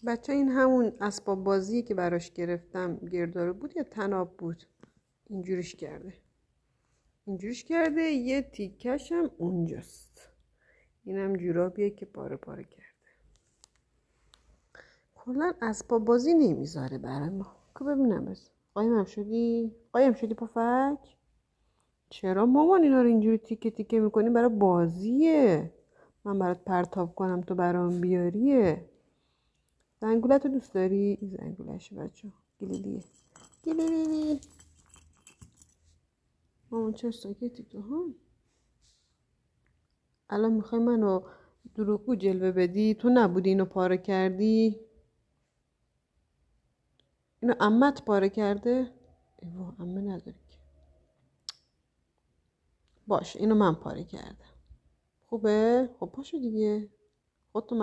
بچه این همون اسباب بازی که براش گرفتم گرداره بود یا طناب بود؟ اینجوریش کرده یه تیکش هم اونجاست. اینم جورابیه که پاره پاره کرده. کلا اسباب بازی نمیذاره برای ما. که ببینم بس قایم شدی پفک؟ چرا مامان اینا رو اینجوری تیکه تیکه میکنی؟ برای بازیه. من برات پرتاب کنم تو برام بیاریه. زنگولتو دوست داری؟ این زنگولشه بچه. گلیلیه. مامان چرا ساکتی تو ها؟ الان میخوای منو دروغگو جلوه بدی؟ تو نبودی اینو پاره کردی؟ اینو عمت پاره کرده؟ ایوا عمه نداری که. باشه اینو من پاره کردم. خوبه؟ خب پاشو دیگه. خودتو